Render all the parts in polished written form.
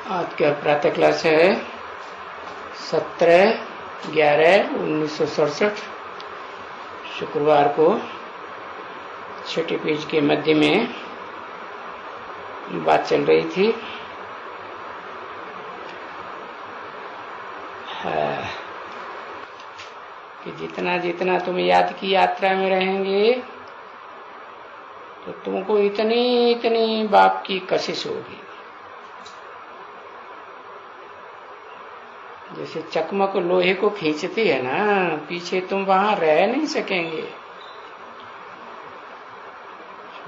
आज का प्रातः क्लास है 17/11/1967 शुक्रवार को छठी पेज के मध्य में बात चल रही थी। कि जितना जितना तुम याद की यात्रा में रहेंगे तो तुमको इतनी इतनी बाप की कशिश होगी। जैसे चकमक लोहे को खींचती है ना, पीछे तुम वहां रह नहीं सकेंगे।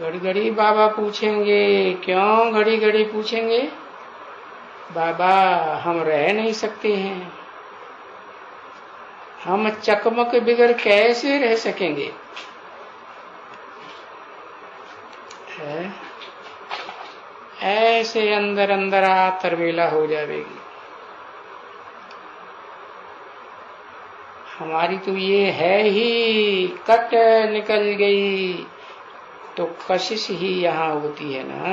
घड़ी घड़ी बाबा पूछेंगे, क्यों घड़ी घड़ी पूछेंगे? बाबा हम रह नहीं सकते हैं, हम चकमक बिगर कैसे रह सकेंगे? ऐसे अंदर अंदर तरबेला हो जाएगी। हमारी तो ये है ही, कट निकल गई तो कशिश ही यहाँ होती है ना।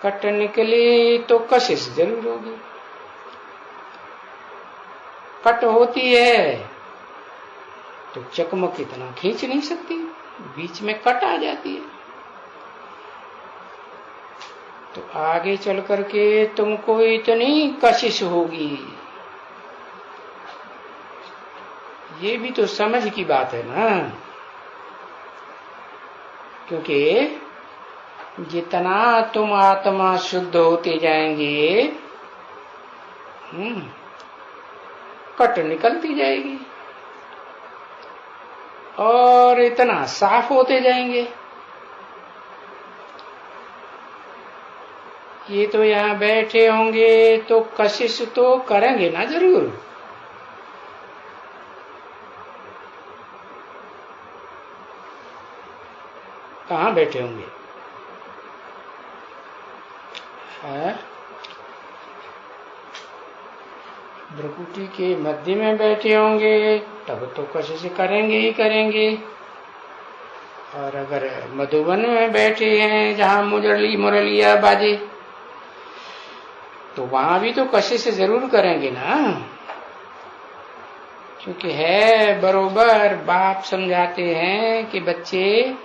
कट निकली तो कशिश जरूर होगी। कट होती है तो चकमक इतना खींच नहीं सकती, बीच में कट आ जाती है। तो आगे चल करके तुमको इतनी कशिश होगी। ये भी तो समझ की बात है ना, क्योंकि जितना तुम आत्मा शुद्ध होते जाएंगे कट निकलती जाएगी और इतना साफ होते जाएंगे। ये तो यहाँ बैठे होंगे तो कशिश तो करेंगे ना जरूर। कहाँ बैठे होंगे? भ्रकुटी के मध्य में बैठे होंगे तब तो कशिश करेंगे ही करेंगे। और अगर मधुबन में बैठे हैं जहाँ मुरलिया बाजे तो वहां भी तो कशिश जरूर करेंगे ना, क्योंकि है बरोबर बाप समझाते हैं कि बच्चे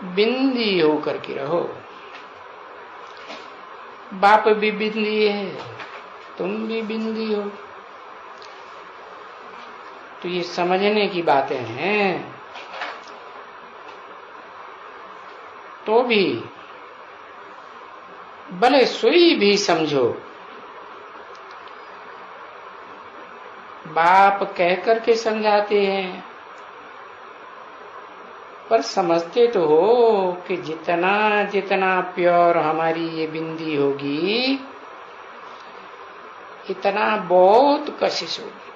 बिंदी होकर के रहो। बाप भी बिंदी है, तुम भी बिंदी हो। तो ये समझने की बातें हैं। तो भी भले सोई भी समझो, बाप कह करके समझाते हैं, पर समझते तो हो कि जितना जितना प्योर हमारी ये बिंदी होगी इतना बहुत कशिश होगी।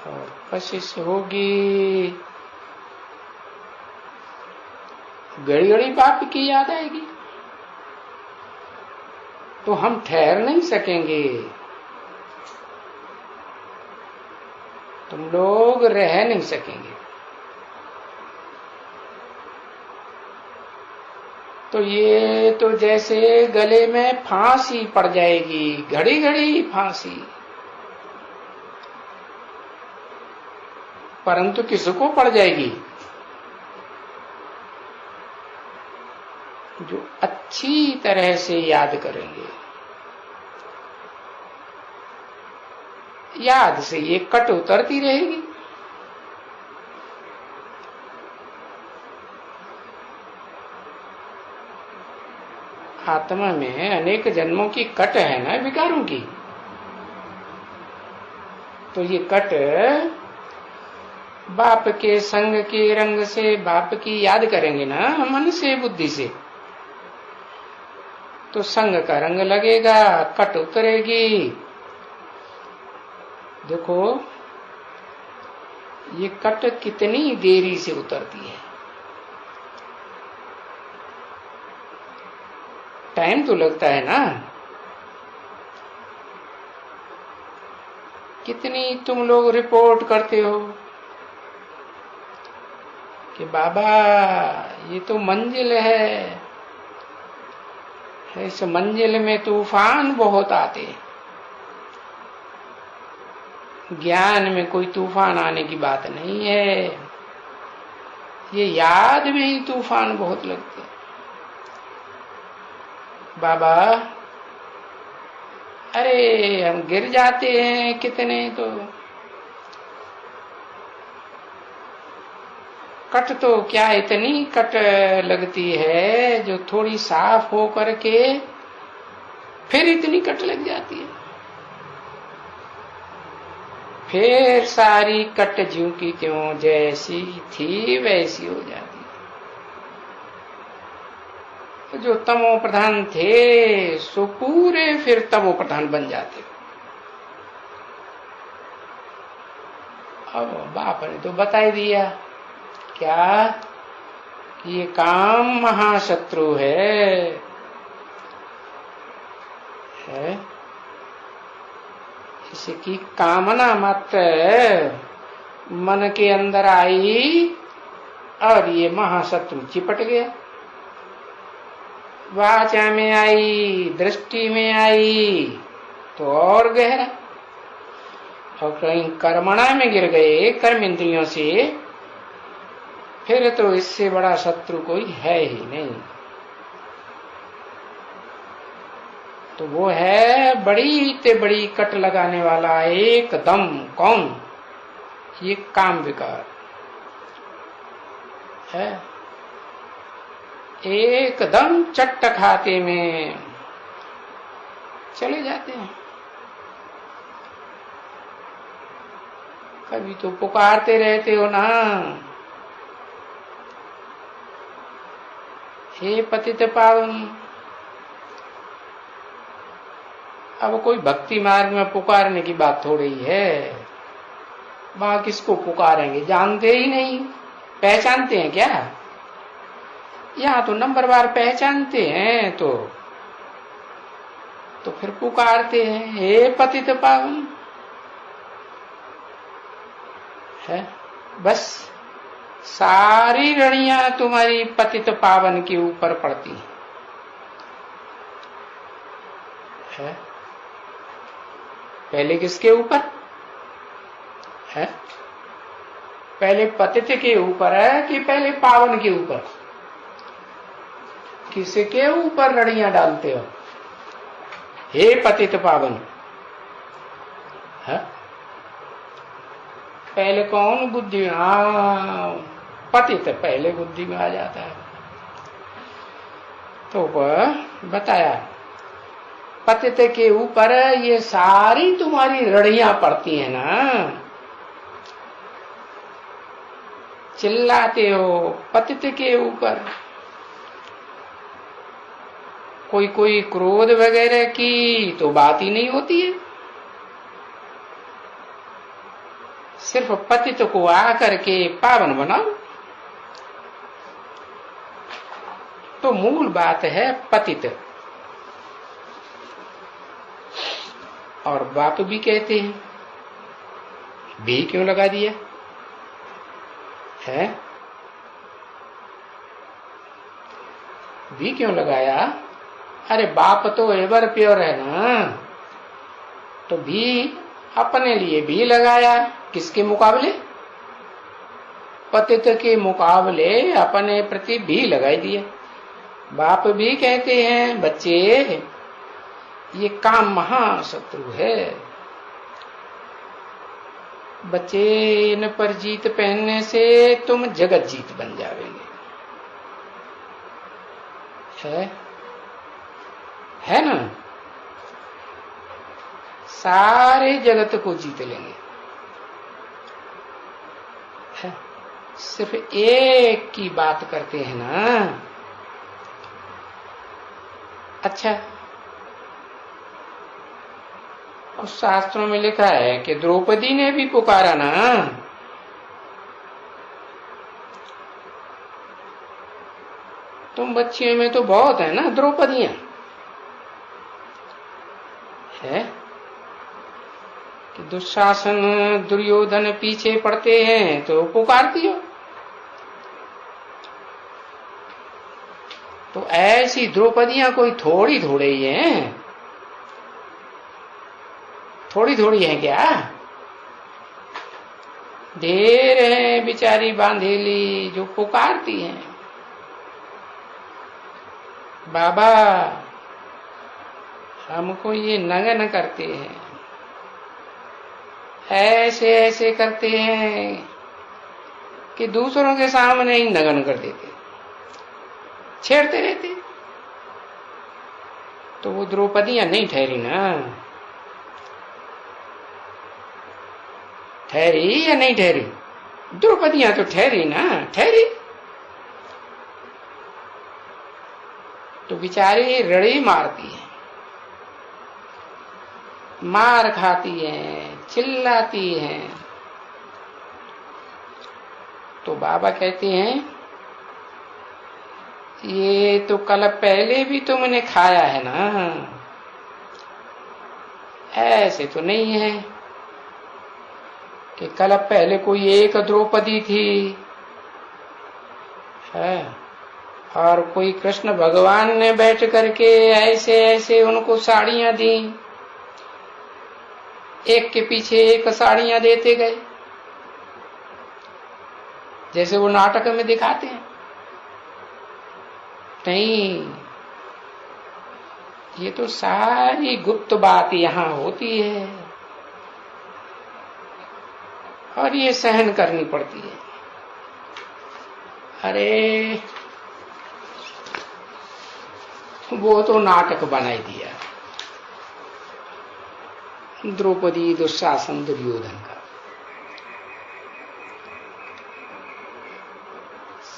और कशिश होगी, घड़ी घड़ी बाप की याद आएगी तो हम ठहर नहीं सकेंगे। तुम लोग रह नहीं सकेंगे। तो ये तो जैसे गले में फांसी पड़ जाएगी, घड़ी घड़ी फांसी। परंतु किसको पड़ जाएगी? जो अच्छी तरह से याद करेंगे। याद से ये कट उतरती रहेगी। आत्मा में अनेक जन्मों की कट है ना, विकारों की। तो ये कट बाप के संग के रंग से बाप की याद करेंगे ना, मन से बुद्धि से, तो संग का रंग लगेगा, कट उतरेगी। देखो ये कट कितनी देरी से उतरती है। टाइम तो लगता है ना। कितनी तुम लोग रिपोर्ट करते हो, कि बाबा ये तो मंजिल है, इस मंजिल में तूफान बहुत आते, ज्ञान में कोई तूफान आने की बात नहीं है, ये याद में ही तूफान बहुत लगते। बाबा अरे हम गिर जाते हैं कितने, तो कट तो क्या इतनी कट लगती है जो थोड़ी साफ हो करके फिर इतनी कट लग जाती है, फिर सारी कट ज्यों की त्यों जैसी थी वैसी हो जाती है। तो जो तमो प्रधान थे सो पूरे फिर तमो प्रधान बन जाते। अब बाप ने तो बता ही दिया क्या कि ये काम महाशत्रु है? इसकी कामना मात्र मन के अंदर आई और ये महाशत्रु चिपट गया, वाचा में आई, दृष्टि में आई तो और गहरा, और कहीं कर्मणा में गिर गए, कर्म इंद्रियों से, फिर तो इससे बड़ा शत्रु कोई है ही नहीं। तो वो है बड़ी ते बड़ी कट लगाने वाला एकदम कौन? ये काम विकार है, एकदम चट्ट खाते में चले जाते हैं। कभी तो पुकारते रहते हो ना, हे पतित पावन। अब कोई भक्ति मार्ग में पुकारने की बात थोड़ी है, वहां किसको पुकारेंगे? जानते ही नहीं, पहचानते हैं क्या? यहाँ तो नंबरवार पहचानते हैं तो फिर पुकारते हैं, हे पतित पावन है। बस सारी रणियां तुम्हारी पतित पावन के ऊपर पड़ती है। पहले किसके ऊपर है? पहले पतित के ऊपर है कि पहले पावन के ऊपर? किसके ऊपर रणियां डालते हो? हे पतित पावन है? पहले कौन बुद्धि? हाँ, पतित पहले बुद्धि में आ जाता है। तो बताया पतित के ऊपर ये सारी तुम्हारी रणियां पड़ती है ना, चिल्लाते हो पतित के ऊपर। कोई क्रोध वगैरह की तो बात ही नहीं होती है, सिर्फ पतित को आकर के पावन बनाओ। तो मूल बात है पतित। और बाप भी कहते हैं, भी क्यों लगा दिया है? भी क्यों लगाया? अरे बाप तो एवर प्योर है ना, तो भी अपने लिए भी लगाया। किसके मुकाबले? पतित के मुकाबले अपने प्रति भी लगाई दिया। बाप भी कहते हैं, बच्चे ये काम महाशत्रु है, बच्चे इन पर जीत पहनने से तुम जगत जीत बन जाओगे। है ना? सारे जगत को जीत लेंगे। सिर्फ एक की बात करते हैं ना। अच्छा, उस शास्त्रों में लिखा है कि द्रौपदी ने भी पुकारा ना, तुम बच्चियों में तो बहुत है ना द्रौपदियां, है कि दुशासन दुर्योधन पीछे पड़ते हैं तो पुकारती हो। तो ऐसी द्रौपदियां कोई थोड़ी थोड़ी ही हैं, थोड़ी थोड़ी है क्या? ढेर है बिचारी बांधेली जो पुकारती हैं, बाबा हमको ये नगन करते हैं, ऐसे ऐसे करते हैं कि दूसरों के सामने ही नगन कर देते, छेड़ते रहते। तो वो द्रौपदियां नहीं ठहरी ना, ठहरी या नहीं ठहरी? द्रौपदियां तो ठहरी ना, ठहरी। तो बेचारी रड़ी मारती है, मार खाती है, चिल्लाती है। तो बाबा कहते हैं ये तो कल पहले भी तुमने खाया है ना, ऐसे तो नहीं है कि कल पहले कोई एक द्रौपदी थी है और कोई कृष्ण भगवान ने बैठ करके ऐसे ऐसे उनको साड़ियां दी, एक के पीछे एक साड़ियां देते गए जैसे वो नाटक में दिखाते हैं। नहीं, ये तो सारी गुप्त बात यहां होती है और ये सहन करनी पड़ती है। अरे वो तो नाटक बनाई दिया, द्रौपदी दुशासन दुर्योधन का।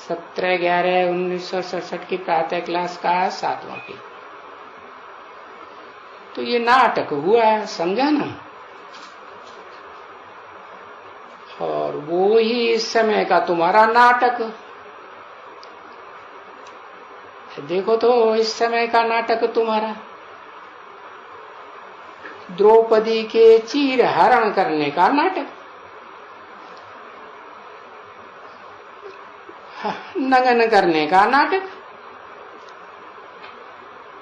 17/11/1967 की प्रातः क्लास का 7वां पेज। तो ये नाटक हुआ, समझा ना? और वो ही इस समय का तुम्हारा नाटक। देखो तो इस समय का नाटक तुम्हारा, द्रौपदी के चीर हरण करने का नाटक, नगन करने का नाटक,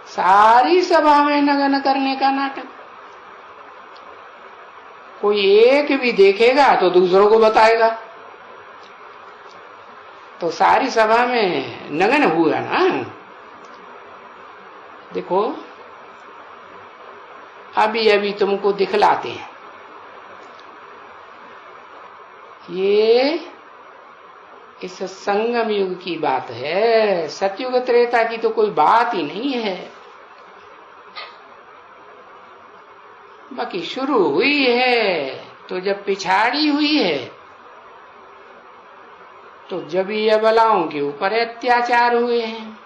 सारी सभा में नगन करने का नाटक। कोई एक भी देखेगा तो दूसरों को बताएगा, तो सारी सभा में नगन हुआ ना। देखो अभी अभी तुमको दिखलाते हैं, ये इस संगम युग की बात है, सतयुग त्रेता की तो कोई बात ही नहीं है। बाकी शुरू हुई है तो जब पिछाड़ी हुई है तो जब ये अबलाओं के ऊपर अत्याचार हुए हैं,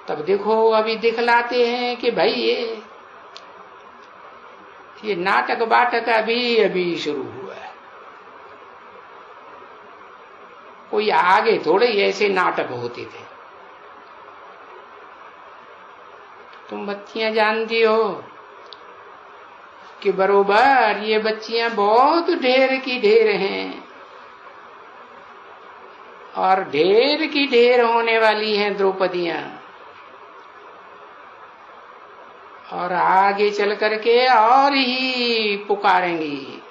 तब देखो अभी दिखलाते हैं कि भाई ये नाटक बाटक अभी अभी शुरू हुआ है। कोई आगे थोड़े ऐसे नाटक होते थे। तुम बच्चियां जानती हो कि बरोबर ये बच्चियां बहुत ढेर की ढेर हैं और ढेर की ढेर होने वाली हैं द्रौपदियां, और आगे चल करके और ही पुकारेंगी।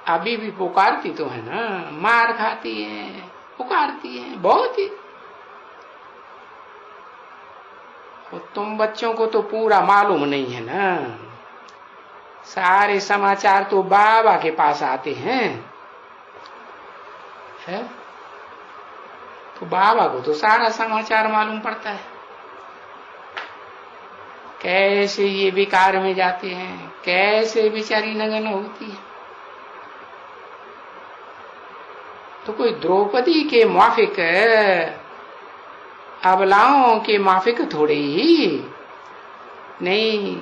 अभी भी पुकारती तो है ना, मार खाती है, पुकारती है बहुत ही। तुम बच्चों को तो पूरा मालूम नहीं है ना, सारे समाचार तो बाबा के पास आते हैं है? तो बाबा को तो सारा समाचार मालूम पड़ता है, कैसे ये विकार में जाते हैं, कैसे बेचारी नगन होती है। तो कोई द्रौपदी के माफिक, अबलाओं के माफिक थोड़ी ही नहीं,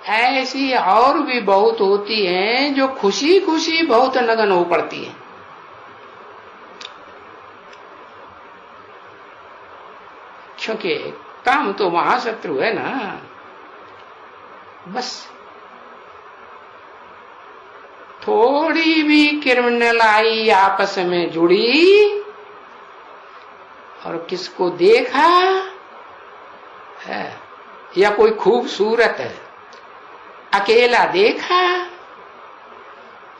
ऐसी और भी बहुत होती हैं जो खुशी खुशी बहुत नगन हो पड़ती है। क्योंकि काम तो महाशत्रु है ना, बस थोड़ी भी क्रिमिनल आई आपस में जुड़ी और किसको देखा है, या कोई खूबसूरत है अकेला देखा,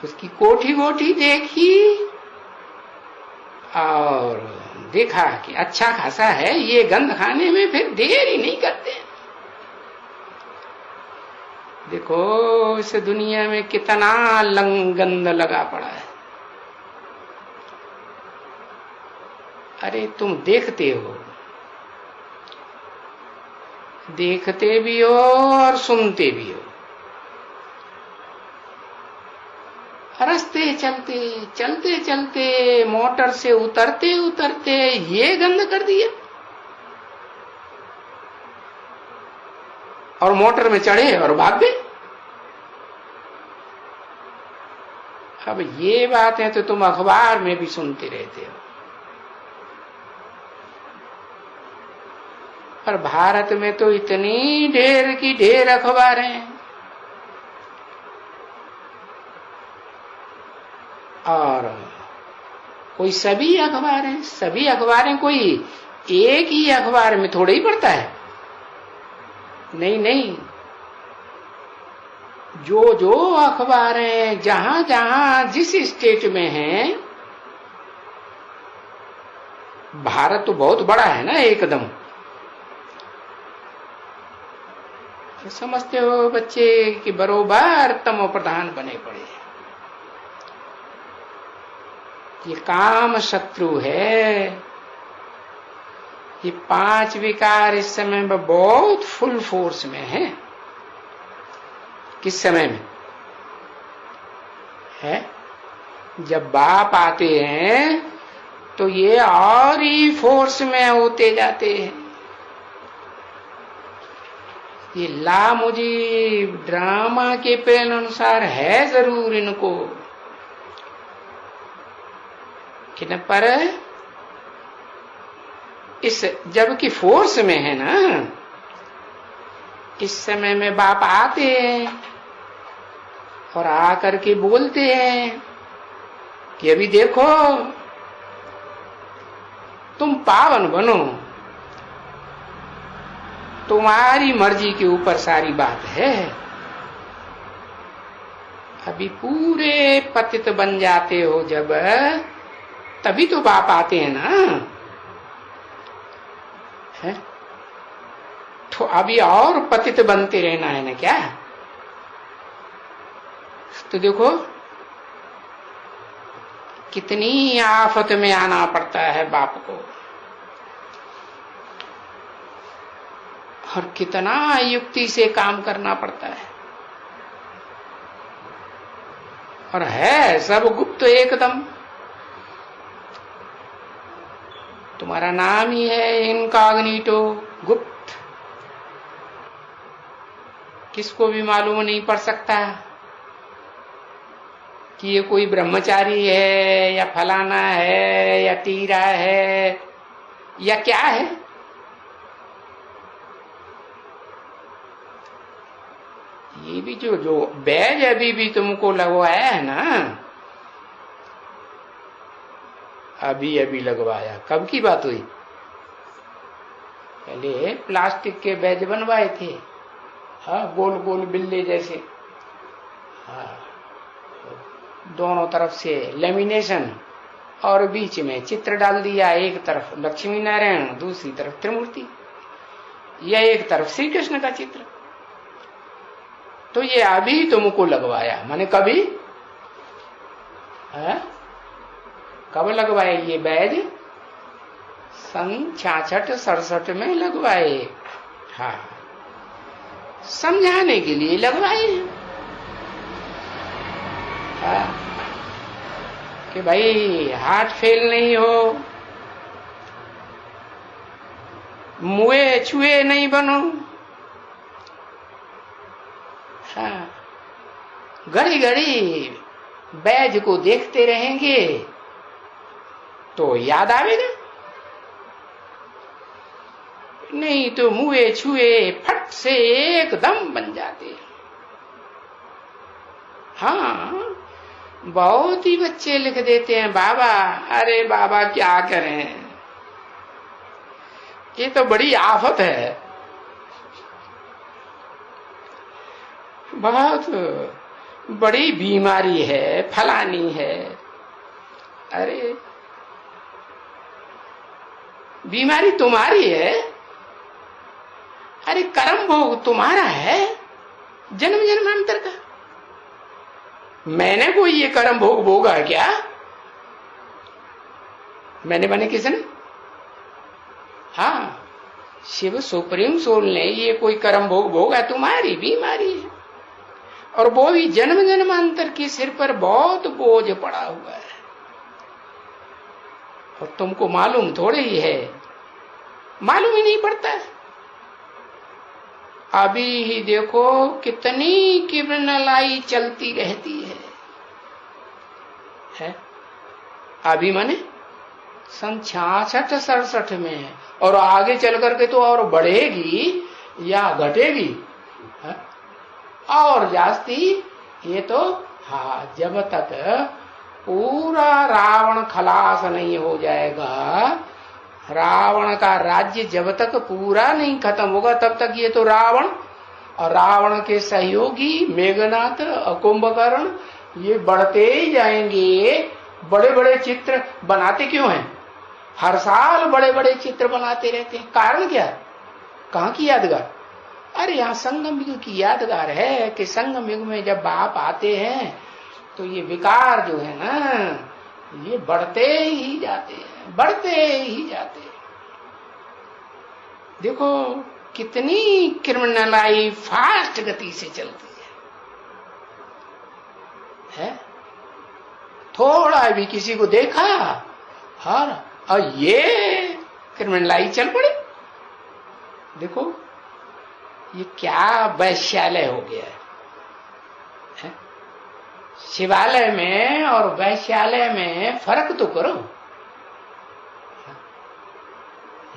उसकी कोठी वोठी देखी और देखा कि अच्छा खासा है, ये गंध खाने में फिर देर ही नहीं करते। देखो इस दुनिया में कितना गंध लगा पड़ा है। अरे तुम देखते हो, देखते भी हो और सुनते भी हो। रास्ते चलते चलते चलते मोटर से उतरते उतरते ये गंध कर दिया, और मोटर में चढ़े और भाग गए। अब ये बात है तो तुम अखबार में भी सुनते रहते हो, पर भारत में तो इतनी ढेर की ढेर अखबारें हैं, और कोई सभी अखबारें कोई एक ही अखबार में थोड़ा ही पड़ता है। नहीं नहीं, जो जो अखबारें जहां जहां जिस स्टेट में हैं, भारत तो बहुत बड़ा है ना एकदम, समझते हो बच्चे कि बरोबर तमो प्रधान बने पड़े। ये काम शत्रु है। ये 5 विकार इस समय में बहुत फुल फोर्स में है। किस समय में है? जब बाप आते हैं तो ये और ही फोर्स में होते जाते हैं। ये लामुझी ड्रामा के प्लान अनुसार है जरूर इनको, किन पर इस जबकि फोर्स में है ना, इस समय में बाप आते हैं और आकर के बोलते हैं कि अभी देखो तुम पावन बनो, तुम्हारी मर्जी के ऊपर सारी बात है। अभी पूरे पतित बन जाते हो जब, तभी तो बाप आते हैं ना, है? तो अभी और पतित बनते रहना है ना क्या? तो देखो कितनी आफत में आना पड़ता है बाप को, और कितना युक्ति से काम करना पड़ता है, और है सब गुप्त एकदम। तुम्हारा नाम ही है इनकॉग्निटो, गुप्त, किसको भी मालूम नहीं पड़ सकता कि ये कोई ब्रह्मचारी है या फलाना है या तीरा है या क्या है। ये भी जो बैज अभी भी तुमको लगवाया है ना, अभी अभी लगवाया, कब की बात हुई? पहले प्लास्टिक के बैज बनवाए थे, हाँ, गोल गोल बिल्ले जैसे, हाँ, दोनों तरफ से लेमिनेशन और बीच में चित्र डाल दिया, एक तरफ लक्ष्मी नारायण, दूसरी तरफ त्रिमूर्ति, या एक तरफ श्री कृष्ण का चित्र। तो ये अभी तुमको लगवाया, माने कभी, है? कब लगवाए ये बैज? सन 66-67 में लगवाए, हाँ, समझाने के लिए लगवाए, हाँ, कि भाई हार्ट फेल नहीं हो, मुए छुए नहीं बनो, हाँ, घड़ी घड़ी बैज को देखते रहेंगे तो याद आवेगा, नहीं तो मुए छुए फट से एकदम बन जाते। हाँ, बहुत ही बच्चे लिख देते हैं बाबा। अरे बाबा क्या करें, ये तो बड़ी आफत है, बहुत बड़ी बीमारी है, फलानी है। अरे बीमारी तुम्हारी है, अरे कर्म भोग तुम्हारा है जन्म जन्मांतर का। मैंने कोई ये कर्म भोग भोगा क्या? मैंने बने किसने? हाँ, शिव सुप्रीम सोल ने ये कोई कर्म भोग भोगा, तुम्हारी बीमारी है। और वो भी जन्म जन्मांतर के सिर पर बहुत बोझ पड़ा हुआ है, और तुमको मालूम थोड़े ही है, मालूम ही नहीं पड़ता है। अभी ही देखो कितनी किरणलाई चलती रहती है? अभी माने सन 66-67 में है, और आगे चल करके तो और बढ़ेगी या घटेगी है? और जास्ती ये तो हाँ, जब तक पूरा रावण खलास नहीं हो जाएगा, रावण का राज्य जब तक पूरा नहीं खत्म होगा, तब तक ये तो रावण और रावण के सहयोगी मेघनाथ, कुंभकर्ण, ये बढ़ते ही जाएंगे। बड़े बड़े चित्र बनाते क्यों हैं? हर साल बड़े बड़े चित्र बनाते रहते हैं, कारण क्या? कहाँ की यादगार? अरे यहाँ संगम युग की यादगार है कि संगम युग में जब बाप आते हैं तो ये विकार जो है ना, ये बढ़ते ही जाते हैं, बढ़ते ही जाते हैं। देखो कितनी क्रिमिनलाई फास्ट गति से चलती है? थोड़ा भी किसी को देखा और ये क्रिमिनलाई चल पड़े। देखो ये क्या वैश्यालय हो गया है? शिवालय में और वैश्यालय में फर्क तो करो।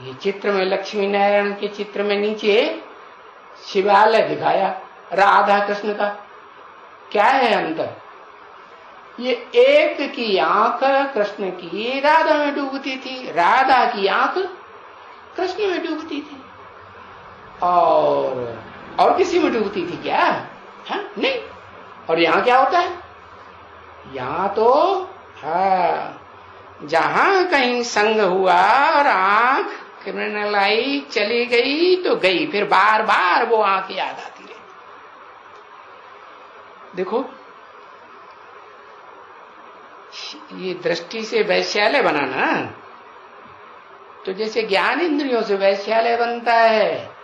ये चित्र में लक्ष्मी नारायण के चित्र में नीचे शिवालय दिखाया राधा कृष्ण का, क्या है अंतर? ये एक की आंख कृष्ण की राधा में डूबती थी, राधा की आंख कृष्ण में डूबती थी, और किसी में डूबती थी क्या? हाँ नहीं। और यहाँ क्या होता है? यहाँ तो हाँ, जहां कहीं संग हुआ और आंख क्रिमिनलाई चली गई तो गई, फिर बार बार वो आंख याद आती रही। देखो ये दृष्टि से वैश्यालय बनाना, तो जैसे ज्ञान इंद्रियों से वैश्यालय बनता है,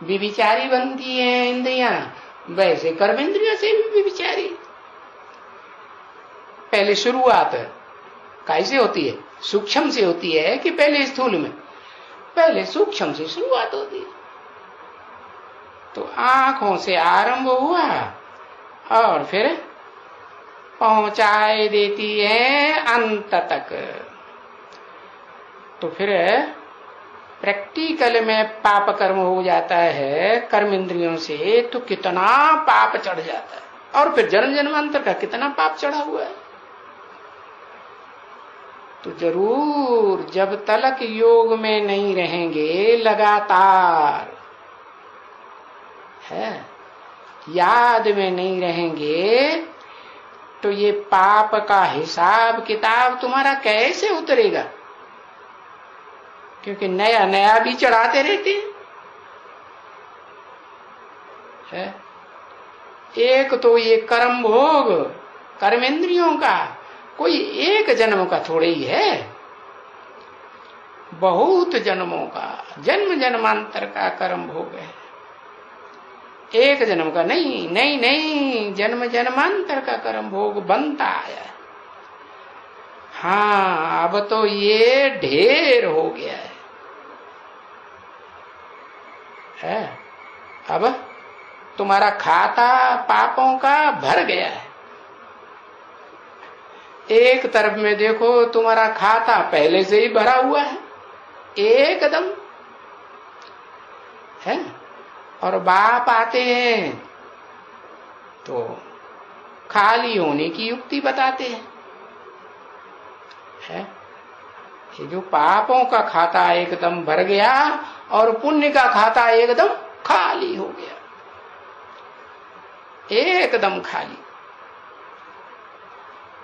विविचारी बनती है इंद्रियां, वैसे कर्म इंद्रियों से भी विविचारी। पहले शुरुआत कैसे होती है? सूक्ष्म से होती है कि पहले स्थूल में? पहले सूक्ष्म से शुरुआत होती है। तो आंखों से आरंभ हुआ और फिर पहुंचाए देती है अंत तक। तो फिर प्रैक्टिकल में पाप कर्म हो जाता है कर्म इंद्रियों से, तो कितना पाप चढ़ जाता है। और फिर जन्म जन्मांतर का कितना पाप चढ़ा हुआ है। तो जरूर जब तक योग में नहीं रहेंगे, लगातार है याद में नहीं रहेंगे, तो ये पाप का हिसाब किताब तुम्हारा कैसे उतरेगा? क्योंकि नया नया भी चढ़ाते रहते हैं। एक तो ये कर्म भोग कर्मेंद्रियों का कोई एक जन्म का थोड़े ही है, बहुत जन्मों का, जन्म जन्मांतर का कर्म भोग है। एक जन्म का नहीं, नहीं नहीं, जन्म जन्मांतर का कर्म भोग बनता आया है। हाँ अब तो ये ढेर हो गया है। अब तुम्हारा खाता पापों का भर गया है। एक तरफ में देखो तुम्हारा खाता पहले से ही भरा हुआ है एकदम है, और बाप आते हैं तो खाली होने की युक्ति बताते हैं, है? ये जो पापों का खाता एकदम भर गया और पुण्य का खाता एकदम खाली हो गया, एकदम खाली।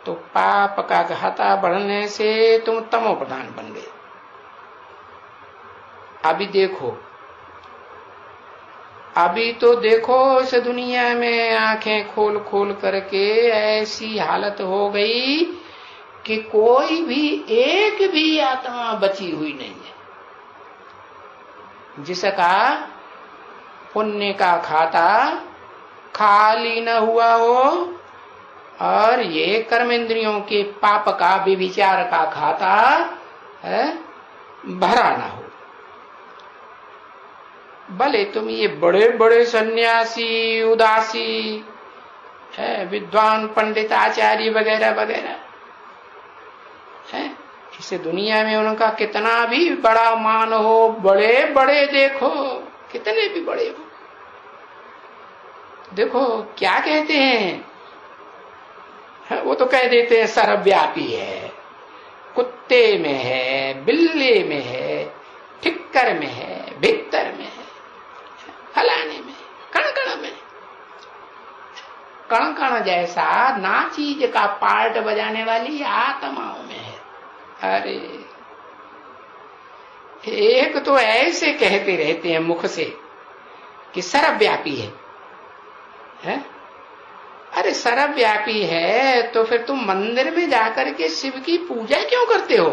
तो पाप का खाता बढ़ने से तुम तमो प्रधान बन गए। अभी देखो, अभी तो देखो इस दुनिया में आंखें खोल खोल करके ऐसी हालत हो गई कि कोई भी एक भी आत्मा बची हुई नहीं है जिसका पुण्य का खाता खाली न हुआ हो और ये कर्मेंद्रियों के पाप का व्यभिचार का खाता भरा ना हो। भले तुम ये बड़े बड़े सन्यासी, उदासी, विद्वान, पंडित, आचार्य वगैरह वगैरह है, इस दुनिया में उनका कितना भी बड़ा मान हो, बड़े बड़े देखो, कितने भी बड़े हो, देखो क्या कहते हैं, वो तो कह देते हैं सर्वव्यापी है, कुत्ते में है, बिल्ले में है, ठिक्कर में है, भीतर में है, फलाने में, कण कण में, कण कण जैसा ना चीज का पार्ट बजाने वाली आत्माओं में है। अरे एक तो ऐसे कहते रहते हैं मुख से कि सर्वव्यापी है? अरे सर्वव्यापी है तो फिर तुम मंदिर में जाकर के शिव की पूजा क्यों करते हो?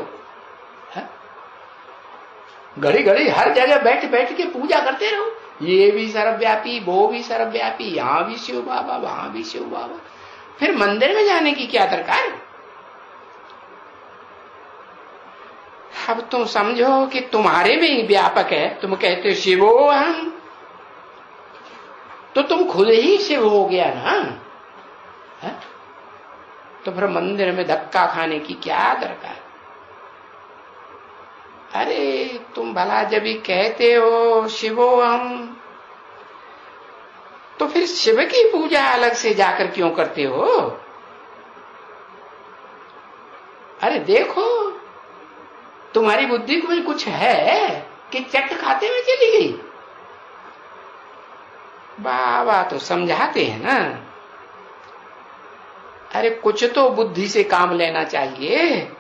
घड़ी घड़ी हर जगह बैठ बैठ के पूजा करते रहो, ये भी सर्वव्यापी, वो भी सर्वव्यापी, यहां भी शिव बाबा, वहां भी शिव बाबा, फिर मंदिर में जाने की क्या दरकार? अब तुम समझो कि तुम्हारे में ही व्यापक है, तुम कहते हो शिवो हम, तो तुम खुद ही शिव हो गया ना, है? तो फिर मंदिर में धक्का खाने की क्या दरकार? अरे तुम भला जब भी कहते हो शिवो हम, तो फिर शिव की पूजा अलग से जाकर क्यों करते हो? अरे देखो तुम्हारी बुद्धि में कुछ है कि चट खाते में चली गई? बाबा तो समझाते हैं ना, अरे कुछ तो बुद्धि से काम लेना चाहिए।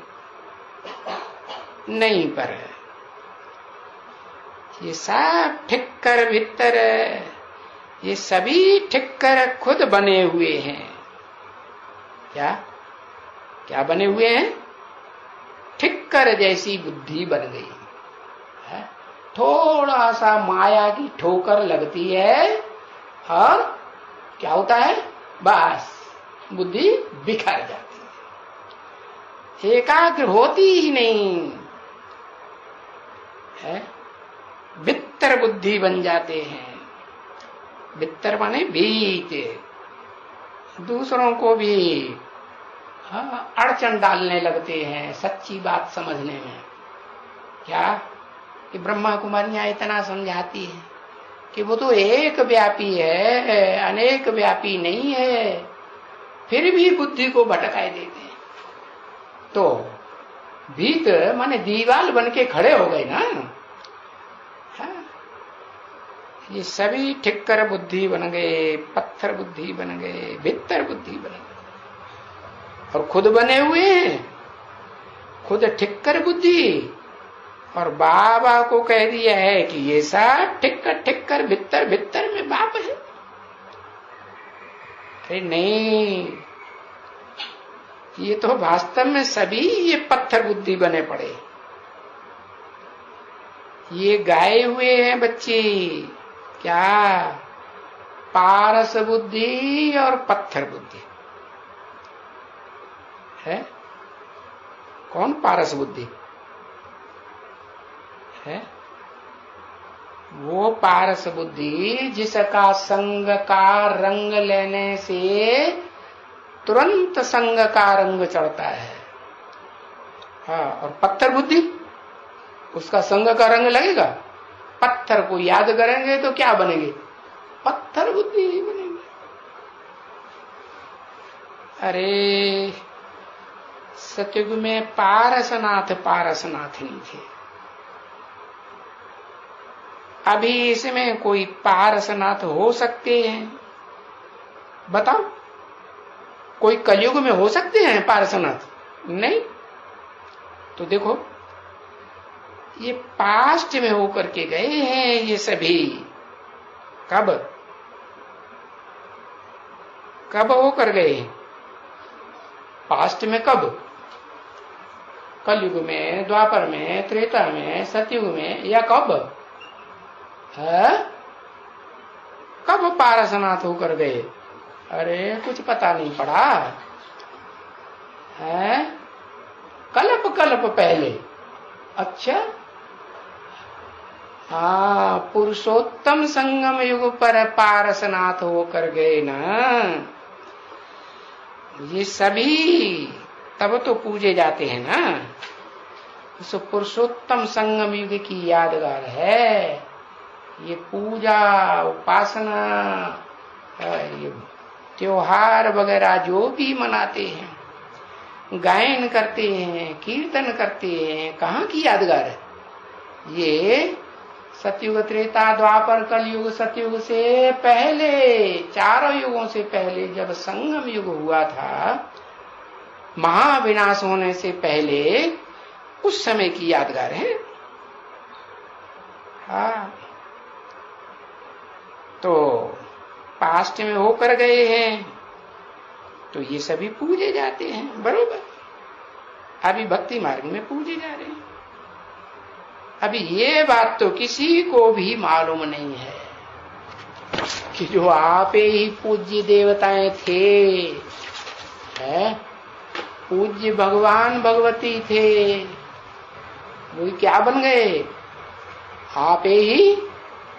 नहीं, पर ये सब ठिक्कर भीतर, ये सभी ठिक्कर खुद बने हुए हैं। क्या क्या बने हुए हैं? ठिक्कर जैसी बुद्धि बन गई है। थोड़ा सा माया की ठोकर लगती है और क्या होता है, बस बुद्धि बिखर जाती है, एकाग्र होती ही नहीं है, बित्तर बुद्धि बन जाते हैं। बित्तर माने बीत, दूसरों को भी अड़चन डालने लगते हैं सच्ची बात समझने में। क्या कि ब्रह्मा कुमारियां इतना समझाती है कि वो तो एक व्यापी है, अनेक व्यापी नहीं है, फिर भी बुद्धि को भटकाए देते हैं। तो भीत माने दीवाल बन के खड़े हो गए ना, ये सभी ठिक्कर बुद्धि बन गए, पत्थर बुद्धि बन गए, भीतर बुद्धि बन गए, और खुद बने हुए हैं, खुद ठिक्कर बुद्धि। और बाबा को कह दिया है कि ये सब ठिक्कर ठिक्कर भीतर भीतर में बाप है। अरे नहीं, ये तो वास्तव में सभी ये पत्थर बुद्धि बने पड़े, ये गाए हुए हैं बच्चे। क्या? पारस बुद्धि और पत्थर बुद्धि है। कौन पारस बुद्धि है? वो पारस बुद्धि जिसका संग का रंग लेने से तुरंत संग का रंग चढ़ता है। हाँ, और पत्थर बुद्धि, उसका संग का रंग लगेगा, पत्थर को याद करेंगे तो क्या बनेंगे? पत्थर बुद्धि ही बनेंगे। अरे सतयुग में पारसनाथ नहीं थे। अभी इसमें कोई पारसनाथ हो सकते हैं? बताओ, कोई कलयुग में हो सकते हैं पारसनाथ? नहीं। तो देखो, ये पास्ट में होकर के गए हैं ये सभी। कब कब होकर गए हैं? पास्ट में। कब? कलयुग में, द्वापर में, त्रेता में, सतयुग में, या कब है? कब पारसनाथ होकर गए? अरे कुछ पता नहीं पड़ा है? कल्प कल्प पहले। अच्छा, हाँ, पुरुषोत्तम संगम युग पर पारसनाथ होकर गए ना ये सभी। तब तो पूजे जाते हैं ना। उस पुरुषोत्तम संगम युग की यादगार है ये पूजा, उपासना, ये त्योहार वगैरह जो भी मनाते हैं, गायन करते हैं, कीर्तन करते हैं, कहाँ की यादगार है ये? सतयुग, त्रेता, द्वापर, कलयुग, सतयुग से पहले, चारों युगों से पहले जब संगम युग हुआ था, महाविनाश होने से पहले, उस समय की यादगार है। हाँ, तो पास्ट में होकर गए हैं तो ये सभी पूजे जाते हैं, बरोबर। अभी भक्ति मार्ग में पूजे जा रहे हैं। अभी ये बात तो किसी को भी मालूम नहीं है कि जो आप ही पूज्य देवताएं थे, है पूज्य भगवान भगवती थे, वो क्या बन गए? आप ही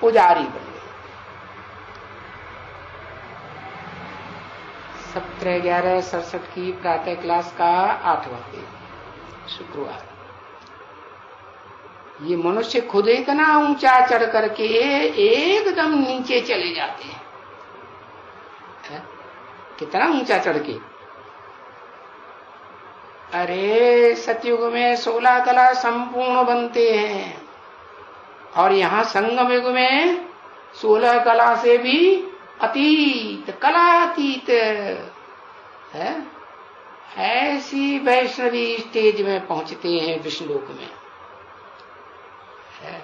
पुजारी बन गए। 17/11/67 की प्रातः क्लास का 8वां दिन, शुक्रवार। ये मनुष्य खुद इतना ऊंचा चढ़ करके एकदम नीचे चले जाते हैं। कितना ऊंचा चढ़ के? अरे सतयुग में 16 कला संपूर्ण बनते हैं और यहाँ संगम युग में 16 कला से भी अतीत, कलातीत है। ऐसी वैष्णवी स्टेज में पहुंचते हैं विष्णुलोक में। है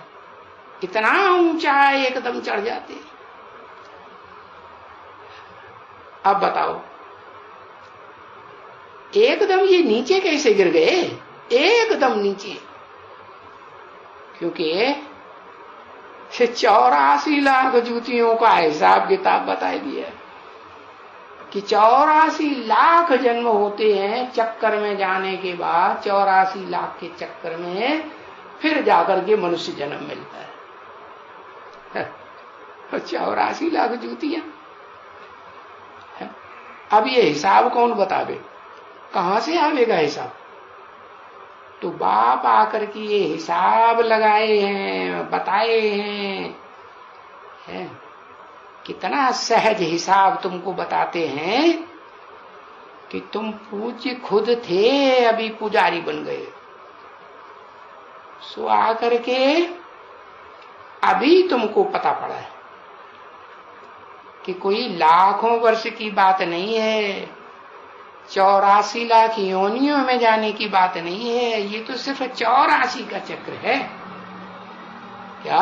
इतना ऊंचा एकदम चढ़ जाते। अब बताओ, एकदम ये नीचे कैसे गिर गए? एकदम नीचे, क्योंकि 84 लाख जूतियों का हिसाब किताब बता दिया कि 84 लाख जन्म होते हैं चक्कर में जाने के बाद। 84 लाख के चक्कर में फिर जाकर के मनुष्य जन्म मिलता है। 84 लाख जूतियां। अब ये हिसाब कौन बतावे? कहां से आवेगा हिसाब? तो बाप आकर के ये हिसाब लगाए हैं, बताए हैं, है? कितना सहज हिसाब तुमको बताते हैं कि तुम पूज्य खुद थे, अभी पुजारी बन गए। सो आकर के अभी तुमको पता पड़ा है कि कोई लाखों वर्ष की बात नहीं है, 84 लाख योनियों में जाने की बात नहीं है। ये तो सिर्फ 84 का चक्र है। क्या?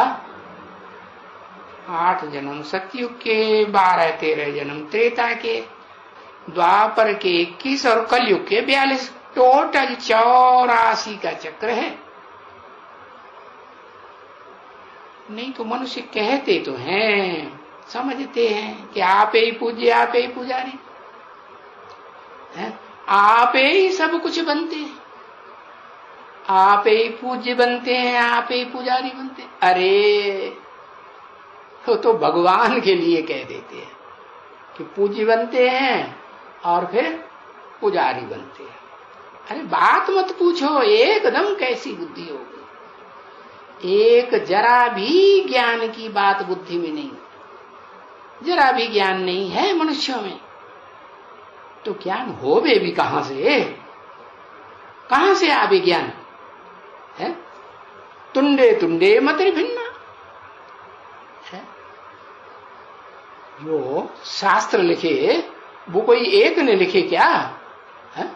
8 जन्म सतयुग के, 12-13 जन्म त्रेता के, द्वापर के 21 और कलयुग के 42, टोटल 84 का चक्र है। नहीं तो मनुष्य कहते तो हैं, समझते हैं कि आप ही पूज्य, आप ही पुजारी है, आप ही सब कुछ बनते हैं, आप ही पूज्य बनते हैं, आप ही पुजारी बनते हैं। अरे तो भगवान के लिए कह देते हैं कि पूज्य बनते हैं और फिर पुजारी बनते हैं। अरे बात मत पूछो, एकदम कैसी बुद्धि हो गई। एक जरा भी ज्ञान की बात बुद्धि में नहीं, जरा भी ज्ञान नहीं है मनुष्यों में। तो ज्ञान होवे भी कहां से आवे ज्ञान है? तुंडे तुंडे मत भिन्ना है। जो शास्त्र लिखे वो कोई एक ने लिखे क्या है?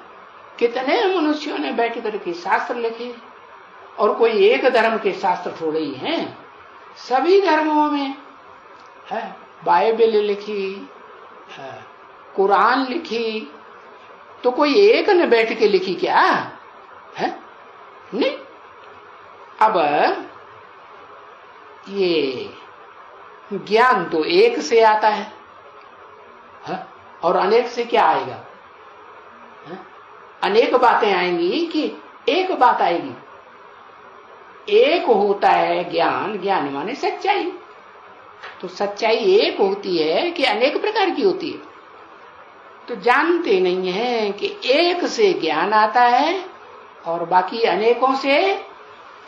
कितने मनुष्यों ने बैठ करके शास्त्र लिखे, और कोई एक धर्म के शास्त्र थोड़े ही हैं, सभी धर्मों में है। बाइबल लिखी है, कुरान लिखी, तो कोई एक ने बैठ के लिखी क्या है? नहीं। अब ये ज्ञान तो एक से आता है, और अनेक से क्या आएगा? अनेक बातें आएंगी कि एक बात आएगी? एक होता है ज्ञान, ज्ञान माने सच्चाई। तो सच्चाई एक होती है कि अनेक प्रकार की होती है? तो जानते नहीं है कि एक से ज्ञान आता है और बाकी अनेकों से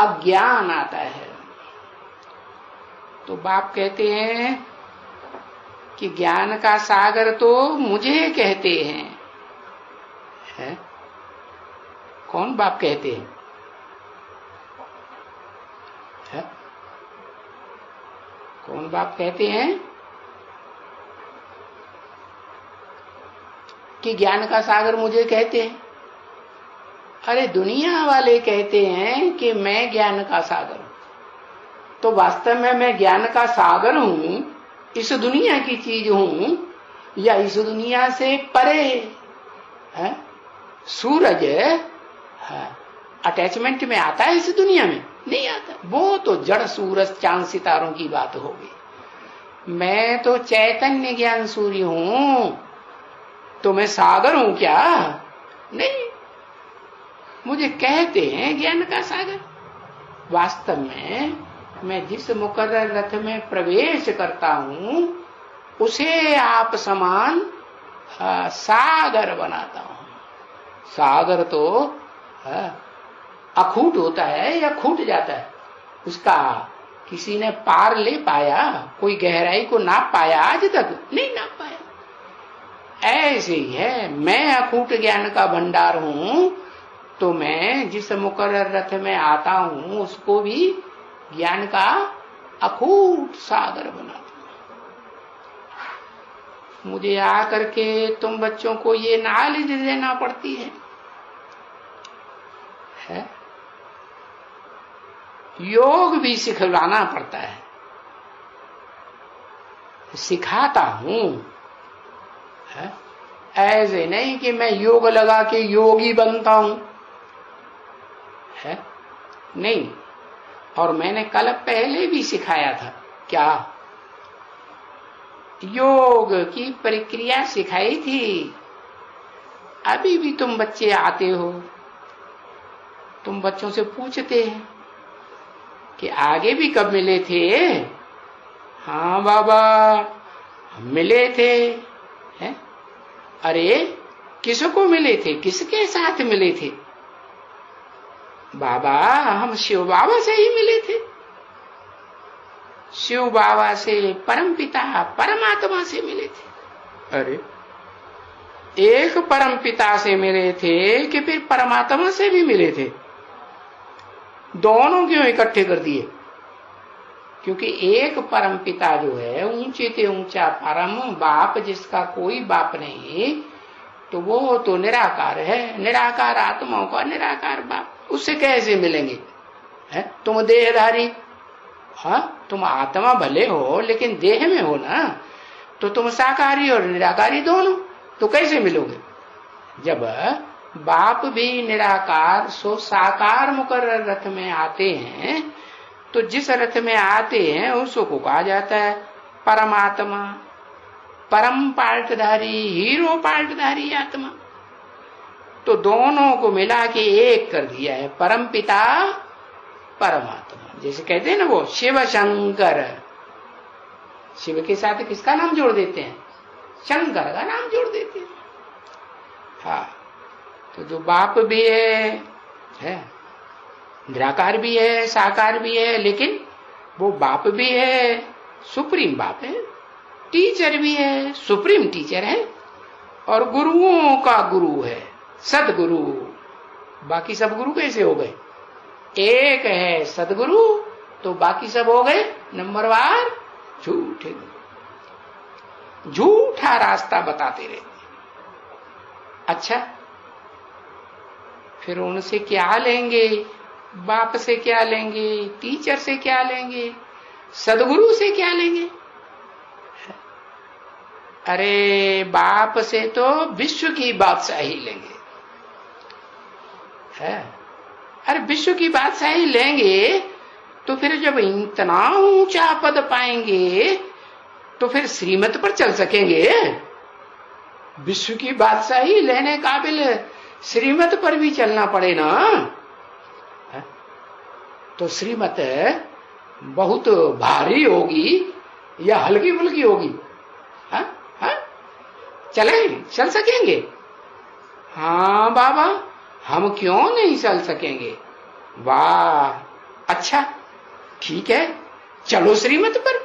अज्ञान आता है। तो बाप कहते हैं कि ज्ञान का सागर तो मुझे कहते हैं, है? कौन बाप कहते हैं? है? कौन बाप कहते हैं कि ज्ञान का सागर मुझे कहते हैं? अरे दुनिया वाले कहते हैं कि मैं ज्ञान का सागर हूं। तो वास्तव में मैं ज्ञान का सागर हूं, इस दुनिया की चीज हूं, या इस दुनिया से परे है? सूरज अटैचमेंट में आता है इस दुनिया में? नहीं आता। वो तो जड़ सूरज चांद सितारों की बात हो गई। मैं तो चैतन्य ज्ञान सूर्य हूं, तो मैं सागर हूं क्या? नहीं। मुझे कहते हैं ज्ञान का सागर। वास्तव में मैं जिस मुकर्रर रथ में प्रवेश करता हूं उसे आप समान सागर बनाता हूं। सागर तो अखूट होता है या खूट जाता है, उसका किसी ने पार ले पाया? कोई गहराई को नाप पाया? आज तक नहीं नाप पाया। ऐसे ही है, मैं अखूट ज्ञान का भंडार हूं, तो मैं जिस मुकर्रर रथ में आता हूं उसको भी ज्ञान का अखूट सागर बनाता हूं। मुझे आकर के तुम बच्चों को ये नॉलेज देना पड़ती है? योग भी सिखलाना पड़ता है, सिखाता हूं। ऐसे नहीं कि मैं योग लगा के योगी बनता हूं, है नहीं। और मैंने कल पहले भी सिखाया था, क्या? योग की प्रक्रिया सिखाई थी। अभी भी तुम बच्चे आते हो, तुम बच्चों से पूछते हैं कि आगे भी कब मिले थे? हाँ बाबा हम मिले थे। हैं? अरे किसको मिले थे? किसके साथ मिले थे? बाबा हम शिव बाबा से ही मिले थे। शिव बाबा से, परम पिता परमात्मा से मिले थे। अरे एक परम पिता से मिले थे कि फिर परमात्मा से भी मिले थे? दोनों क्यों इकट्ठे कर दिए? क्योंकि एक परम पिता जो है, ऊंचे से ऊंचा परम बाप, जिसका कोई बाप नहीं, तो वो तो निराकार है। निराकार आत्माओं का निराकार बाप, उससे कैसे मिलेंगे? है तुम देहधारी, हाँ तुम आत्मा भले हो लेकिन देह में हो ना, तो तुम साकारी और निराकारी दोनों, तो कैसे मिलोगे? जब बाप भी निराकार सो साकार मुकर्रर रथ में आते हैं, तो जिस रथ में आते हैं उसको कहा जाता है परमात्मा, परम पाल्टधारी, हीरो पाल्टधारी आत्मा। तो दोनों को मिला के एक कर दिया है, परम पिता परमात्मा। जैसे कहते हैं ना वो शिव शंकर, शिव के साथ किसका नाम जोड़ देते हैं? शंकर का नाम जोड़ देते हैं। हाँ, तो जो बाप भी है निराकार भी है, साकार भी है, लेकिन वो बाप भी है, सुप्रीम बाप है, टीचर भी है, सुप्रीम टीचर है, और गुरुओं का गुरु है सदगुरु। बाकी सब गुरु कैसे हो गए? एक है सदगुरु, तो बाकी सब हो गए नंबरवार झूठे। झूठा रास्ता बताते रहते। अच्छा, फिर उनसे क्या लेंगे? बाप से क्या लेंगे? टीचर से क्या लेंगे? सदगुरु से क्या लेंगे? अरे बाप से तो विश्व की बादशाही लेंगे है। अरे विश्व की बादशाही लेंगे तो फिर जब इतना ऊंचा पद पाएंगे तो फिर श्रीमत पर चल सकेंगे? विश्व की बादशाही लेने काबिल श्रीमत पर भी चलना पड़े ना। तो श्रीमत बहुत भारी होगी या हल्की फुल्की होगी? हा? हा? चल सकेंगे? हाँ बाबा, हम क्यों नहीं चल सकेंगे? वाह, अच्छा ठीक है, चलो श्रीमत पर।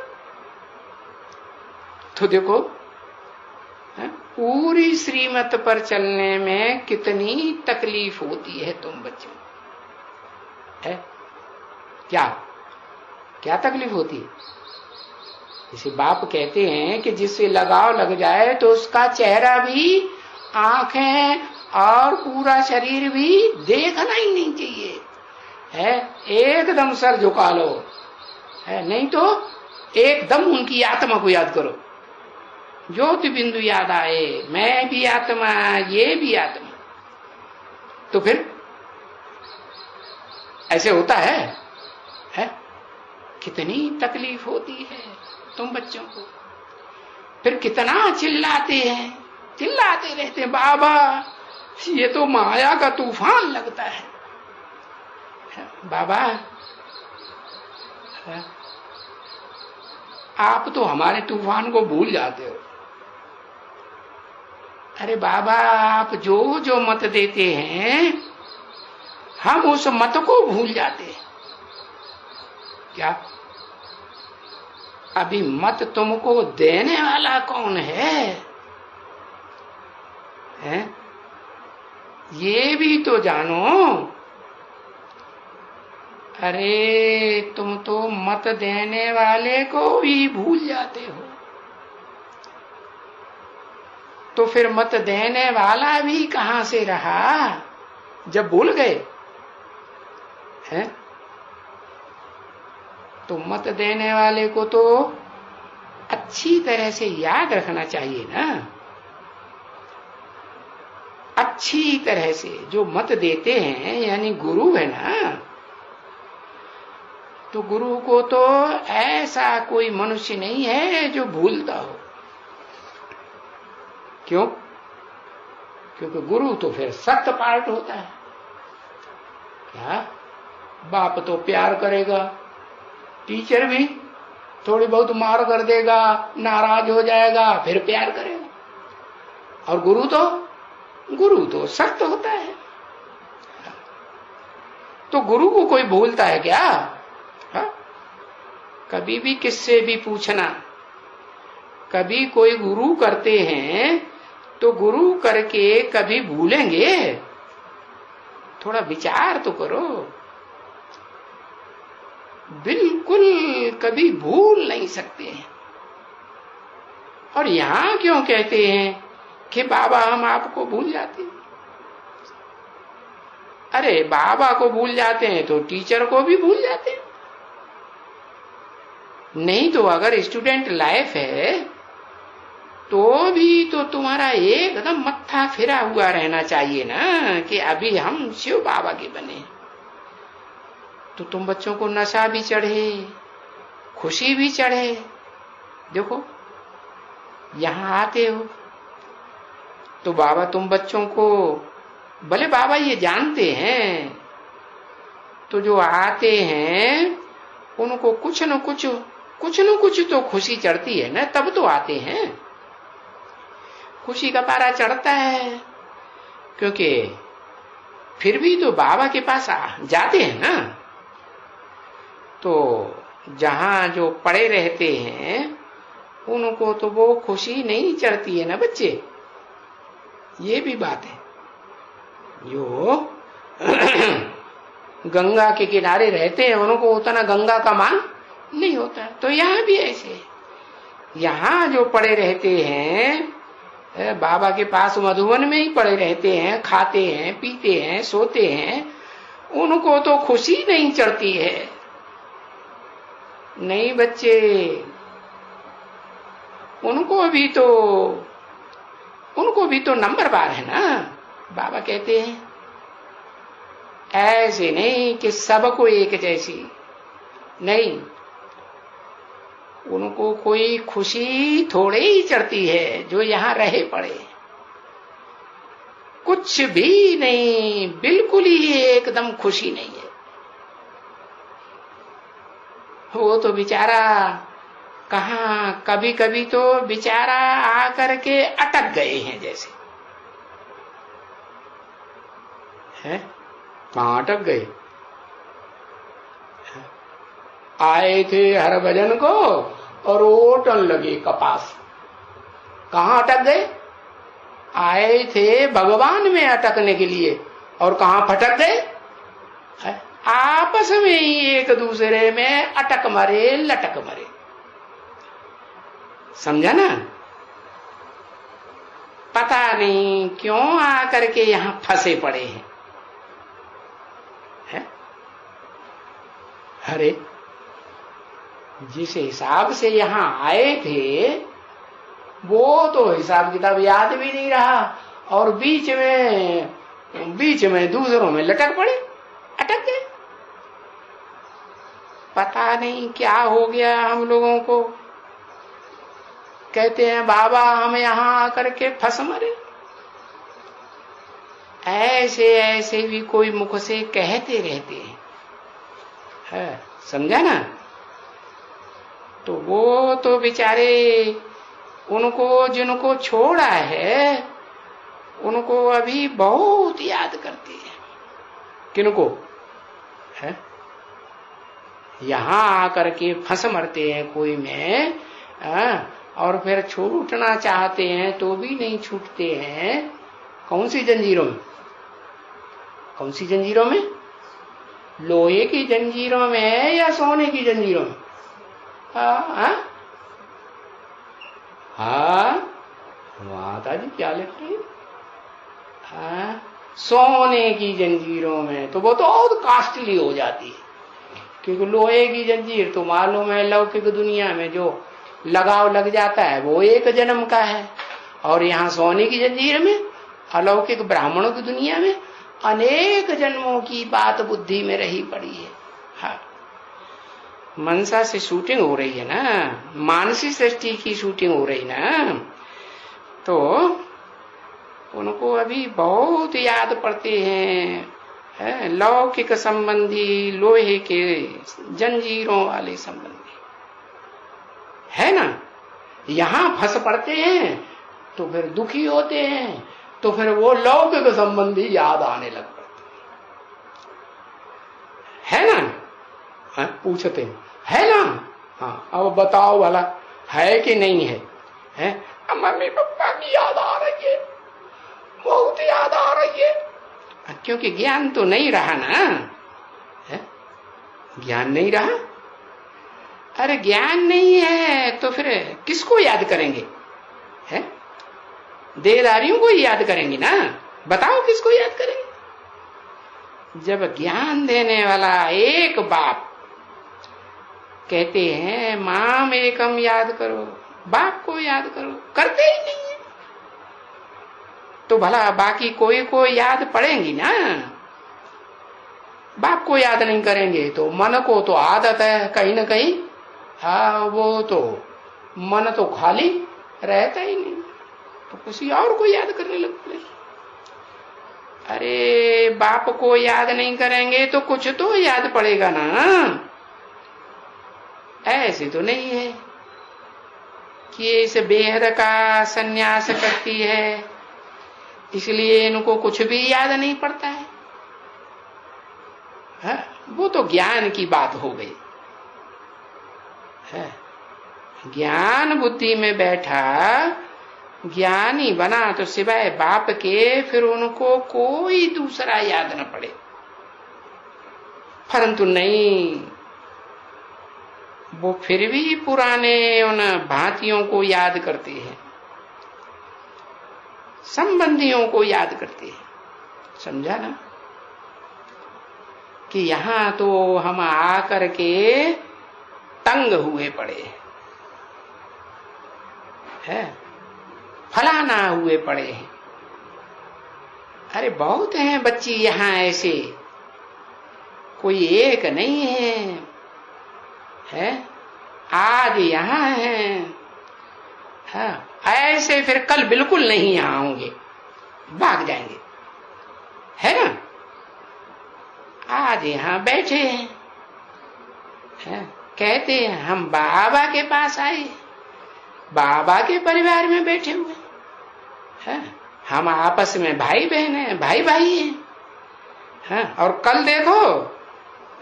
तो देखो पूरी श्रीमत पर चलने में कितनी तकलीफ होती है तुम बच्चों है। क्या क्या तकलीफ होती है? जैसे बाप कहते हैं कि जिससे लगाव लग जाए तो उसका चेहरा भी, आंखें और पूरा शरीर भी देखना ही नहीं चाहिए है। एकदम सर झुका लो है, नहीं तो एकदम उनकी आत्मा को याद करो। ज्योति बिंदु याद आए, मैं भी आत्मा, ये भी आत्मा। तो फिर ऐसे होता है? कितनी तकलीफ होती है तुम बच्चों को। फिर कितना चिल्लाते हैं, चिल्लाते रहते हैं, बाबा ये तो माया का तूफान लगता है। बाबा आप तो हमारे तूफान को भूल जाते हो। अरे बाबा, आप जो जो मत देते हैं हम उस मत को भूल जाते हैं। क्या अभी मत तुमको देने वाला कौन है? ये भी तो जानो। अरे तुम तो मत देने वाले को भी भूल जाते हो, तो फिर मत देने वाला भी कहां से रहा जब भूल गए हैं? तो मत देने वाले को तो अच्छी तरह से याद रखना चाहिए ना। अच्छी तरह से जो मत देते हैं यानी गुरु है ना, तो गुरु को तो ऐसा कोई मनुष्य नहीं है जो भूलता हो। क्यों? क्योंकि गुरु तो फिर सख्त पार्ट होता है। क्या बाप तो प्यार करेगा, टीचर भी थोड़ी बहुत मार कर देगा, नाराज हो जाएगा, फिर प्यार करेगा। और गुरु तो सख्त होता है। तो गुरु को कोई भूलता है क्या? हा? कभी भी किससे भी पूछना, कभी कोई गुरु करते हैं तो गुरु करके कभी भूलेंगे? थोड़ा विचार तो करो। बिल्कुल कभी भूल नहीं सकते हैं। और यहां क्यों कहते हैं कि बाबा हम आपको भूल जाते हैं? अरे बाबा को भूल जाते हैं तो टीचर को भी भूल जाते हैं। नहीं तो अगर स्टूडेंट लाइफ है तो भी तो तुम्हारा एकदम मत्था फिरा हुआ रहना चाहिए ना कि अभी हम शिव बाबा के बने। तो तुम बच्चों को नशा भी चढ़े, खुशी भी चढ़े। देखो यहां आते हो तो बाबा तुम बच्चों को, भले बाबा ये जानते हैं, तो जो आते हैं उनको कुछ न कुछ तो खुशी चढ़ती है ना, तब तो आते हैं। खुशी का पारा चढ़ता है क्योंकि फिर भी तो बाबा के पास जाते हैं ना। तो जहां जो पड़े रहते हैं उनको तो वो खुशी नहीं चढ़ती है ना बच्चे। ये भी बात है। जो गंगा के किनारे रहते हैं उनको उतना गंगा का मान नहीं होता। तो यहाँ भी ऐसे, यहाँ जो पड़े रहते हैं बाबा के पास मधुवन में ही पड़े रहते हैं, खाते हैं, पीते हैं, सोते हैं, उनको तो खुशी नहीं चढ़ती है। नहीं बच्चे, उनको भी तो नंबर बार है ना। बाबा कहते हैं ऐसे नहीं कि सबको एक जैसी, नहीं, उनको कोई खुशी थोड़े ही चढ़ती है जो यहां रहे पड़े, कुछ भी नहीं, बिल्कुल ही एकदम खुशी नहीं है। वो तो बेचारा कहां, कभी कभी तो बेचारा आकर के अटक गए हैं, जैसे है, कहां अटक गए? आए थे हरभजन को और ओटन लगे कपास। कहां अटक गए? आए थे भगवान में अटकने के लिए और कहां फटक गए? आपस में ही एक दूसरे में अटक मरे, लटक मरे। समझा ना? पता नहीं क्यों आकर के यहां फंसे पड़े हैं, है? अरे जिस हिसाब से यहां आए थे वो तो हिसाब किताब याद भी नहीं रहा और बीच में दूसरों में लटक पड़े, अटक गए। पता नहीं क्या हो गया हम लोगों को। कहते हैं बाबा हम यहां आकर के फंस मरे। ऐसे ऐसे भी कोई मुख से कहते रहते हैं, है, समझा ना? तो वो तो बेचारे, उनको जिनको छोड़ा है उनको अभी बहुत याद करते हैं। किनको? है, यहां आकर के फंस मरते हैं कोई में, और फिर छूटना चाहते हैं तो भी नहीं छूटते हैं। कौन सी जंजीरों में? कौन सी जंजीरों में? लोहे की जंजीरों में या सोने की जंजीरों में? माता जी क्या लिखते हैं? सोने की जंजीरों में तो वो तो और कॉस्टली हो जाती है, क्योंकि लोहे की जंजीर तो मालूम है लौकिक दुनिया में जो लगाव लग जाता है वो एक जन्म का है, और यहाँ सोने की जंजीर में अलौकिक ब्राह्मणों की दुनिया में अनेक जन्मों की बात बुद्धि में रही पड़ी है। हाँ, मनसा से शूटिंग हो रही है ना, मानसी सृष्टि की शूटिंग हो रही ना, तो उनको अभी बहुत याद पड़ते हैं लौकिक संबंधी, लोहे के जंजीरों वाले संबंधी, है ना। यहां फंस पड़ते हैं तो फिर दुखी होते हैं, तो फिर वो लौकिक संबंधी याद आने लग पड़ते है ना। हाँ, पूछते है ना। हाँ, अब बताओ भला है कि नहीं है? मम्मी पापा की याद आ रही है, बहुत याद आ रही है, क्योंकि ज्ञान तो नहीं रहा ना, है? ज्ञान नहीं रहा। अरे ज्ञान नहीं है तो फिर किसको याद करेंगे? है, देहधारियों को ही याद करेंगे ना। बताओ किसको याद करेंगे? जब ज्ञान देने वाला एक बाप कहते हैं माम एकम याद करो, बाप को याद करो, करते ही नहीं है, तो भला बाकी कोई को याद पड़ेंगी ना। बाप को याद नहीं करेंगे तो मन को तो आदत है कहीं ना कहीं, हाँ, वो तो मन तो खाली रहता ही नहीं, तो किसी और को याद करने लगते। अरे बाप को याद नहीं करेंगे तो कुछ तो याद पड़ेगा ना। ऐसे तो नहीं है कि इस बेहद का सन्यास करती है इसलिए इनको कुछ भी याद नहीं पड़ता है। वो तो ज्ञान की बात हो गई है। ज्ञान बुद्धि में बैठा ज्ञानी बना तो सिवाय बाप के फिर उनको कोई दूसरा याद न पड़े। परंतु नहीं, वो फिर भी पुराने उन भांतियों को याद करते हैं, संबंधियों को याद करते हैं। समझा ना कि यहां तो हम आकर के तंग हुए पड़े हैं, फलाना हुए पड़े हैं। अरे बहुत हैं बच्ची यहां ऐसे, कोई एक नहीं है, आज यहां है, हाँ, ऐसे फिर कल बिल्कुल नहीं यहां होंगे, भाग जाएंगे, है ना। आज यहां बैठे हैं, कहते हैं हम बाबा के पास आए, बाबा के परिवार में बैठे हुए हैं, हम आपस में भाई बहन हैं, भाई भाई हैं, और कल देखो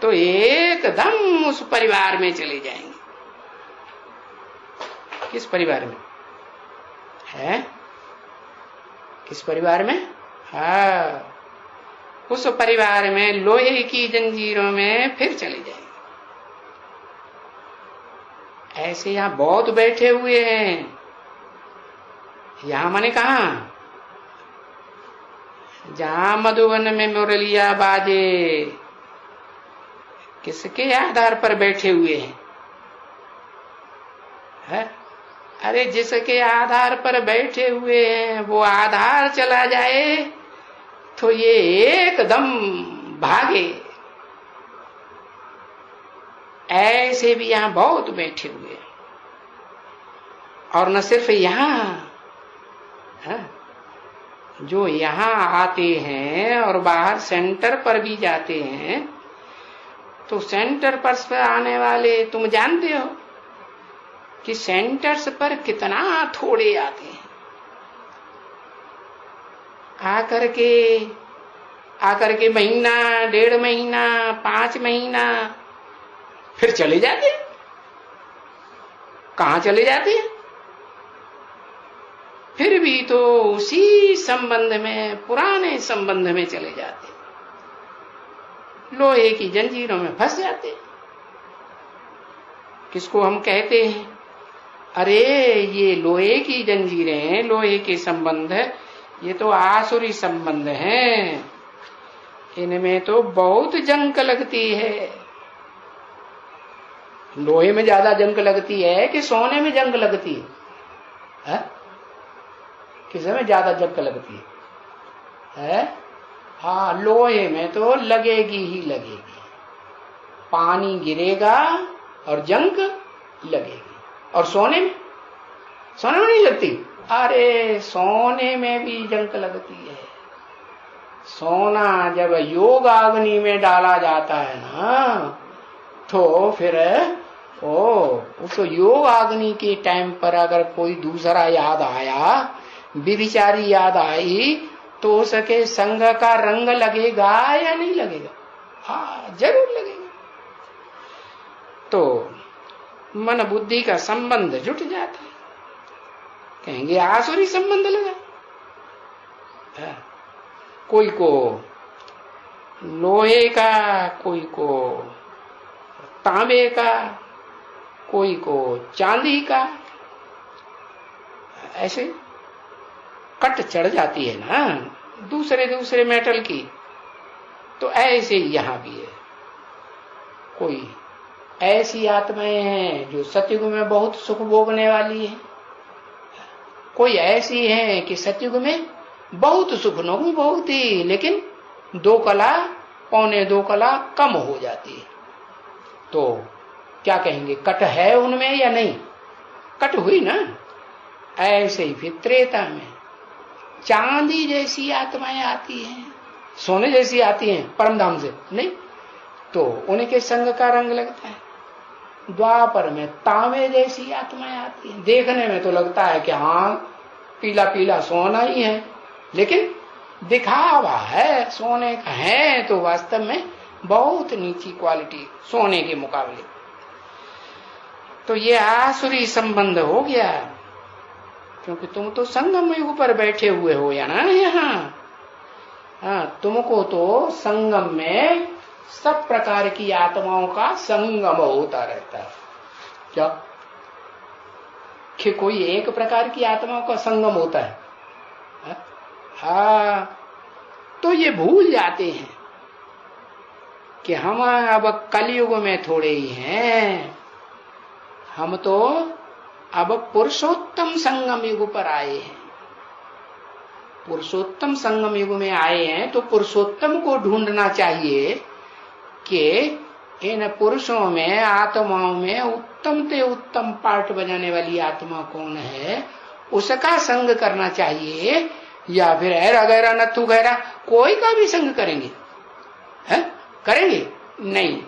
तो एकदम उस परिवार में चले जाएंगे। किस परिवार में है? किस परिवार में? हाँ, उस परिवार में लोहे की जंजीरों में फिर चले जाएंगे। ऐसे यहां बहुत बैठे हुए हैं। यहां माने कहा? जहां मधुबन में मुरलिया बाजे, किसके आधार पर बैठे हुए हैं? है? अरे जिसके आधार पर बैठे हुए हैं वो आधार चला जाए तो ये एकदम भागे। ऐसे भी यहां बहुत बैठे हुए हैं। और न सिर्फ यहां, जो यहां आते हैं और बाहर सेंटर पर भी जाते हैं, तो सेंटर पर आने वाले तुम जानते हो कि सेंटर्स पर कितना थोड़े आते हैं। आकर के महीना, 1.5 महीना, 5 महीना फिर चले जाते हैं। कहां चले जाते हैं? फिर भी तो उसी संबंध में, पुराने संबंध में चले जाते हैं, लोहे की जंजीरों में फंस जाते हैं। किसको हम कहते हैं? अरे ये लोहे की जंजीरें, लोहे के संबंध, ये तो आसुरी संबंध हैं, इनमें तो बहुत जंक लगती है। लोहे में ज्यादा जंक लगती है कि सोने में जंग लगती है? किसमें ज्यादा जंक लगती है? हाँ, लोहे में तो लगेगी ही लगेगी। पानी गिरेगा और जंग लगेगी। और सोने में नहीं लगती? अरे सोने में भी जंग लगती है। सोना जब योग अग्नि में डाला जाता है ना, तो फिर उस योग अग्नि के टाइम पर अगर कोई दूसरा याद आया, विविचारी याद आई, तो उसके संग का रंग लगेगा या नहीं लगेगा? हाँ, जरूर लगेगा। तो मन बुद्धि का संबंध जुट जाता है। कहेंगे आसुरी संबंध लगा। कोई को लोहे का, कोई को तांबे का, कोई को चांदी का, ऐसे कट चढ़ जाती है ना दूसरे मेटल की। तो ऐसे यहां भी है। कोई ऐसी आत्माएं हैं जो सतयुग में बहुत सुख भोगने वाली है, कोई ऐसी है कि सतयुग में बहुत सुख न भोगती, लेकिन 2 कला, 1.25 कला कम हो जाती है। तो क्या कहेंगे, कट है उनमें या नहीं? कट हुई ना। ऐसे ही फिर त्रेता में चांदी जैसी आत्माएं आती हैं, सोने जैसी आती हैं परमधाम से नहीं, तो उनके संग का रंग लगता है। द्वापर में तांबे जैसी आत्माएं आती हैं, देखने में तो लगता है कि हाँ पीला पीला सोना ही है, लेकिन दिखावा है, सोने का है तो वास्तव में बहुत नीची क्वालिटी सोने के मुकाबले। तो ये आसुरी संबंध हो गया। क्योंकि तुम तो संगम युग पर बैठे हुए हो या ना यहाँ। हाँ, तुमको तो संगम में सब प्रकार की आत्माओं का संगम होता रहता है। क्या कि कोई एक प्रकार की आत्माओं का संगम होता है? हाँ, तो ये भूल जाते हैं कि हम अब कलयुग में थोड़े ही हैं, हम तो अब पुरुषोत्तम संगम युग पर आए हैं। पुरुषोत्तम संगम युग में आए हैं तो पुरुषोत्तम को ढूंढना चाहिए कि इन पुरुषों में, आत्माओं में उत्तम से उत्तम पार्ट बजाने वाली आत्मा कौन है, उसका संग करना चाहिए। या फिर ऐरा गैरा नथु गैरा कोई का भी संग करेंगे? है? करेंगे नहीं,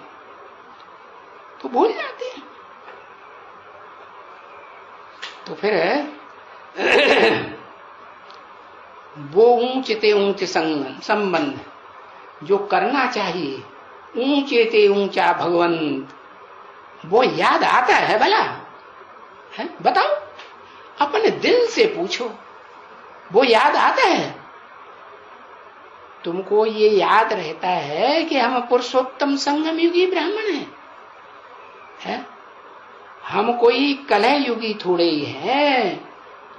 तो भूल जाते हैं। तो फिर वो ऊंचे ते ऊंचे संबंध जो करना चाहिए, ऊंचे ते ऊंचा भगवंत, वो याद आता है भला? है? बताओ, अपने दिल से पूछो, वो याद आता है? तुमको ये याद रहता है कि हम पुरुषोत्तम संगम युगी ब्राह्मण हैं? हम कोई कलह युगी थोड़े ही हैं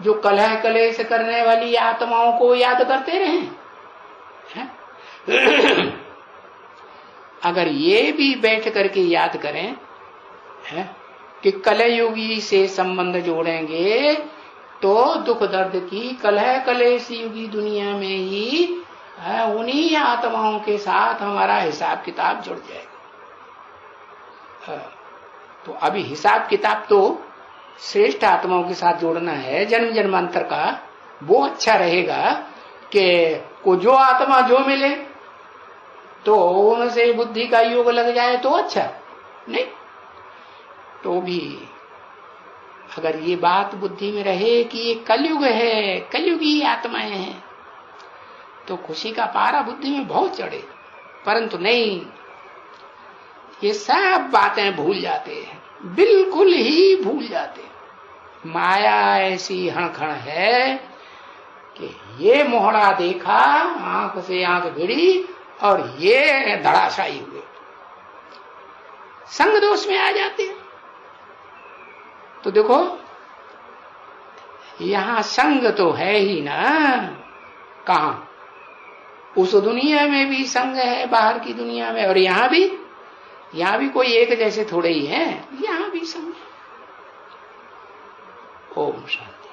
जो कलह कलेश करने वाली आत्माओं को याद करते रहे हैं? अगर ये भी बैठ करके याद करें है कि कलयुगी से संबंध जोड़ेंगे तो दुख दर्द की कलह कलेश युगी दुनिया में ही उन्हीं आत्माओं के साथ हमारा हिसाब किताब जुड़ जाएगा। तो अभी हिसाब किताब तो श्रेष्ठ आत्माओं के साथ जोड़ना है जन्म जन्मांतर का। वो अच्छा रहेगा कि को जो आत्मा जो मिले तो उनसे बुद्धि का योग लग जाए तो अच्छा, नहीं तो भी अगर ये बात बुद्धि में रहे कि ये कलयुग है, कलयुगी आत्माएं हैं, तो खुशी का पारा बुद्धि में बहुत चढ़े। परंतु नहीं, ये सब बातें भूल जाते हैं, बिल्कुल ही भूल जाते हैं। माया ऐसी हणखण है कि ये मोहड़ा देखा, आंख से आंख भिड़ी और ये धड़ाशायी हुए, संग दोष में आ जाते हैं। तो देखो यहां संग तो है ही ना, कहां? उस दुनिया में भी संग है, बाहर की दुनिया में, और यहां भी कोई एक जैसे थोड़े ही हैं, यहां भी संग है। ओम शांति।